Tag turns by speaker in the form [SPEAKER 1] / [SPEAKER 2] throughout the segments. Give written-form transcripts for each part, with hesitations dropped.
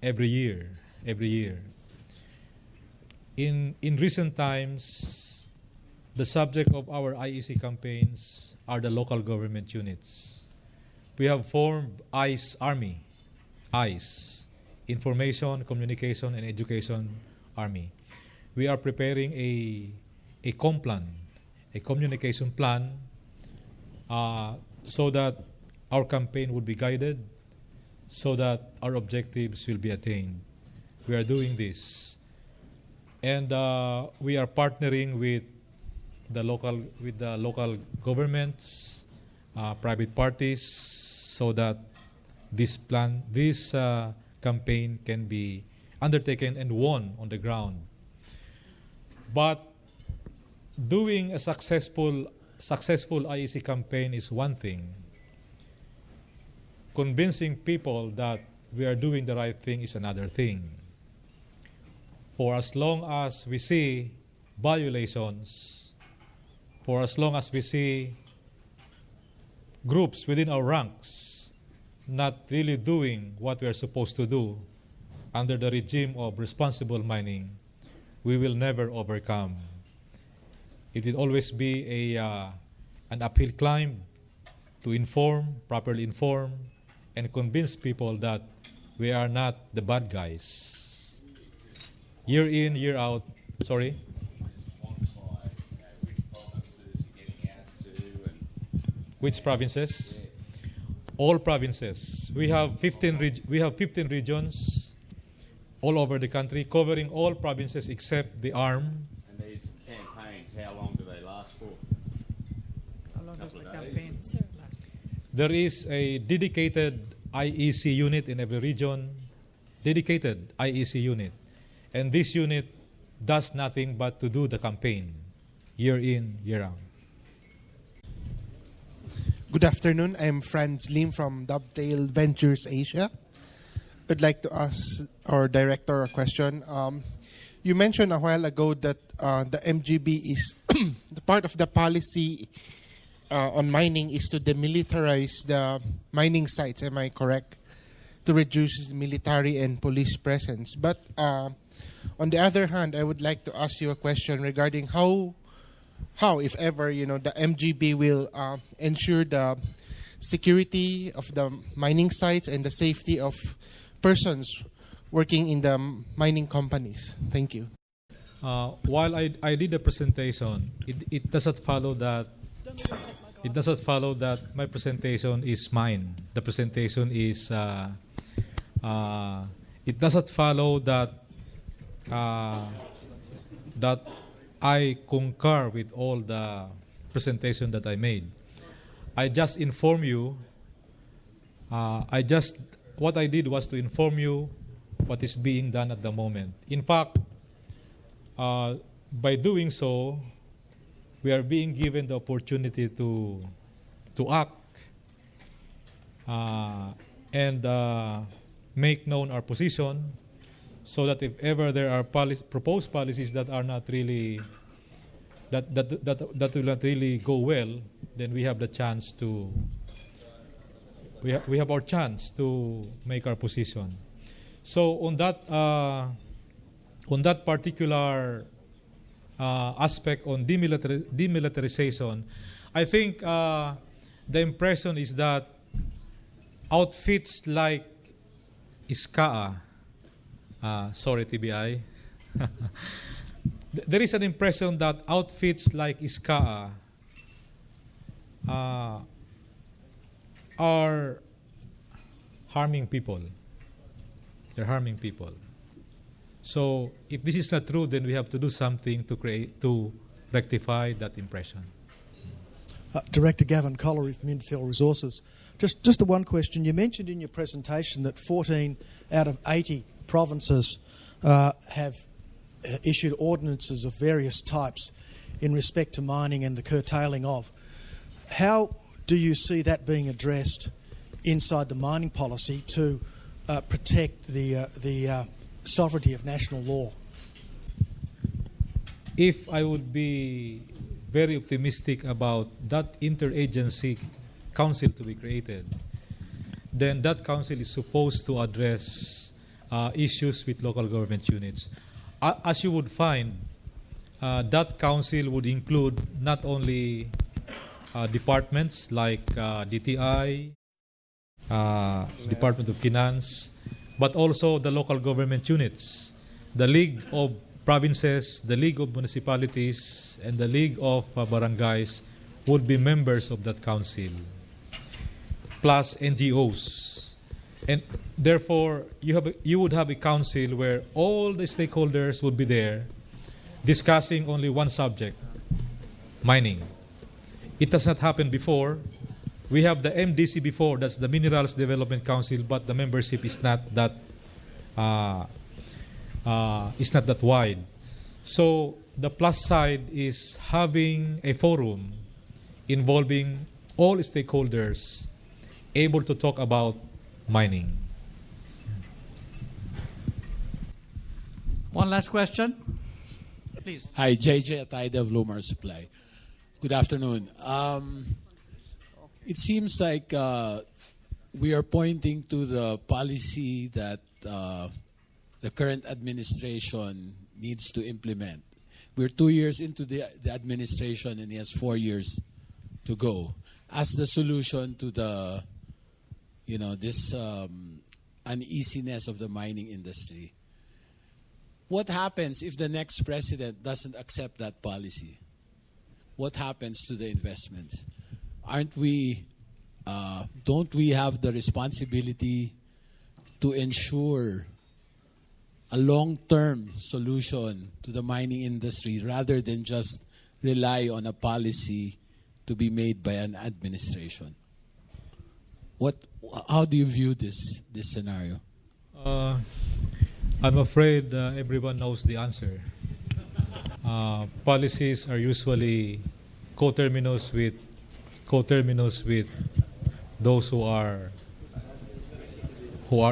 [SPEAKER 1] every year, every year. In recent times, the subject of our IEC campaigns are the local government units. We have formed ICE Army, ICE, Information, Communication, and Education Army. We are preparing a complan, a communication plan, so that our campaign would be guided, so that our objectives will be attained. We are doing this. And we are partnering with the local governments, private parties, so that this campaign can be undertaken and won on the ground. But doing a successful IEC campaign is one thing. Convincing people that we are doing the right thing is another thing. For as long as we see violations, for as long as we see groups within our ranks not really doing what we are supposed to do under the regime of responsible mining, we will never overcome. It will always be an uphill climb to inform, properly inform, and convince people that we are not the bad guys. Year in, year out, sorry? Which provinces? Yeah. All provinces. We have 15 regions all over the country, covering all provinces except the ARM.
[SPEAKER 2] And these campaigns, how long do they last for?
[SPEAKER 3] How long does the campaign last?
[SPEAKER 1] There is a dedicated IEC unit in every region, dedicated IEC unit. And this unit does nothing but to do the campaign, year in, year out.
[SPEAKER 4] Good afternoon. I'm Franz Lim from Dovetail Ventures Asia. I'd like to ask our director a question. You mentioned a while ago that the MGB is the part of the policy on mining is to demilitarize the mining sites. Am I correct? To reduce military and police presence. But on the other hand, I would like to ask you a question regarding how, if ever, the MGB will ensure the security of the mining sites and the safety of persons working in the mining companies. Thank you.
[SPEAKER 1] While I did the presentation, it doesn't follow that. It doesn't follow that my presentation is mine. The presentation is. It doesn't follow that that I concur with all the presentation that I made. I just inform you. What I did was to inform you what is being done at the moment. In fact, by doing so, we are being given the opportunity to act and make known our position, so that if ever there are proposed policies that are not really that will not really go well, then we have the chance to we have our chance to make our position. So on that particular aspect on demilitarization, I think the impression is that outfits like ISCAA, sorry TBI, there is an impression that outfits like ISCAA are harming people. They're harming people. So if this is not true, then we have to do something to rectify that impression.
[SPEAKER 5] Director Gavin Collery from WorldResources. Just the one question. You mentioned in your presentation that 14 out of 80 provinces have issued ordinances of various types in respect to mining and the curtailing of. How do you see that being addressed inside the mining policy to protect the sovereignty of national law?
[SPEAKER 1] If I would be very optimistic about that interagency council to be created, then that council is supposed to address issues with local government units. As you would find, that council would include not only departments like DTI, Department of Finance, but also the local government units, the League of Provinces, the League of Municipalities, and the League of Barangays would be members of that council, plus NGOs. And therefore, you would have a council where all the stakeholders would be there discussing only one subject, mining. It has not happened before. We have the MDC before, that's the Minerals Development Council, but the membership is not that wide. So the plus side is having a forum involving all stakeholders able to talk about mining.
[SPEAKER 3] One last question, please.
[SPEAKER 6] Hi, JJ Atayda of Lumar Supply. Good afternoon. It seems like we are pointing to the policy that the current administration needs to implement. We're 2 years into the administration and he has 4 years to go. As the solution to the, this uneasiness of the mining industry, what happens if the next president doesn't accept that policy? What happens to the investments? Don't we have the responsibility to ensure a long-term solution to the mining industry rather than just rely on a policy to be made by an administration? How do you view this scenario?
[SPEAKER 1] I'm afraid everyone knows the answer. Policies are usually coterminous with those who are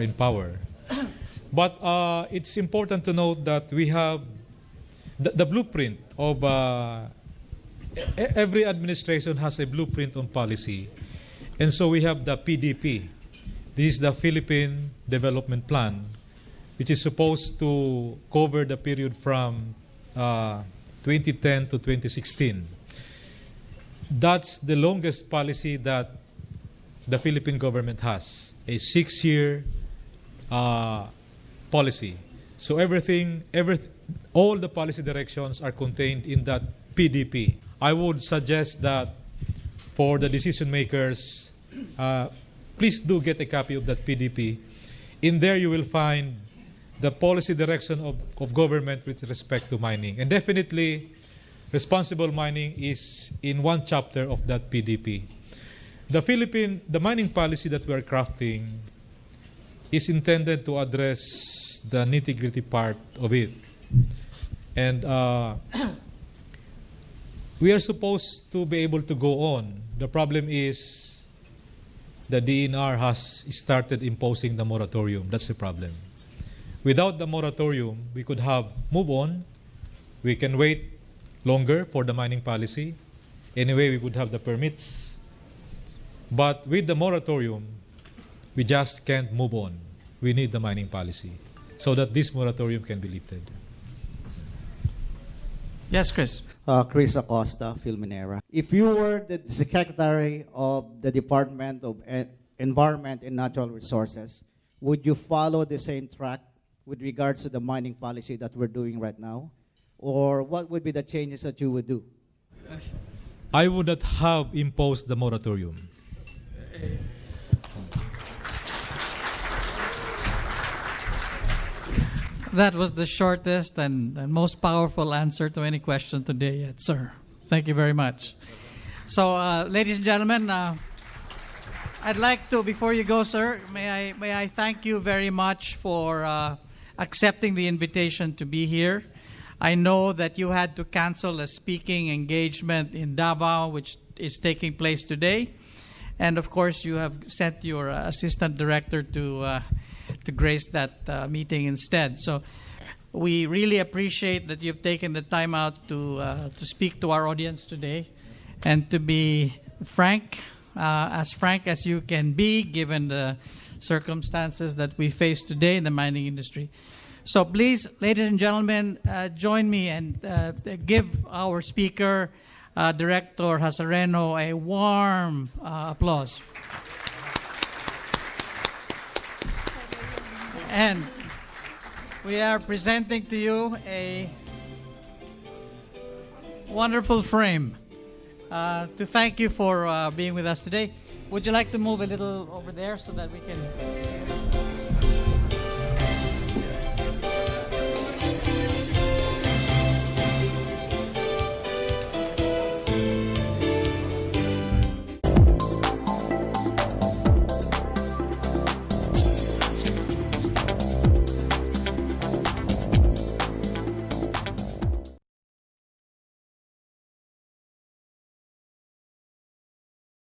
[SPEAKER 1] in power. But it's important to note that we have the blueprint of every administration has a blueprint on policy. And so we have the PDP. This is the Philippine Development Plan, which is supposed to cover the period from 2010 to 2016. That's the longest policy that the Philippine government has, a 6-year policy. So all the policy directions are contained in that PDP. I would suggest that for the decision makers, please do get a copy of that PDP. In there you will find the policy direction of government with respect to mining. And definitely, responsible mining is in one chapter of that PDP. The mining policy that we are crafting is intended to address the nitty-gritty part of it. And we are supposed to be able to go on. The problem is the DNR has started imposing the moratorium. That's the problem. Without the moratorium, we could have move on. We can wait longer for the mining policy. Anyway, we would have the permits. But with the moratorium, we just can't move on. We need the mining policy so that this moratorium can be lifted.
[SPEAKER 3] Yes, Chris.
[SPEAKER 7] Chris Acosta, Filminera. If you were the Secretary of the Department of Environment and Natural Resources, would you follow the same track with regards to the mining policy that we're doing right now? Or what would be the changes that you would do?
[SPEAKER 1] I would not have imposed the moratorium.
[SPEAKER 3] That was the shortest and most powerful answer to any question today yet, sir. Thank you very much. So, ladies and gentlemen, I'd like to, before you go, sir, may I thank you very much for accepting the invitation to be here. I know that you had to cancel a speaking engagement in Davao, which is taking place today. And of course, you have sent your assistant director to grace that meeting instead. So we really appreciate that you've taken the time out to speak to our audience today and to be frank as you can be, given the circumstances that we face today in the mining industry. So please, ladies and gentlemen, join me and give our speaker, Director Jasareno, a warm applause. And we are presenting to you a wonderful frame to thank you for being with us today. Would you like to move a little over there so that we can...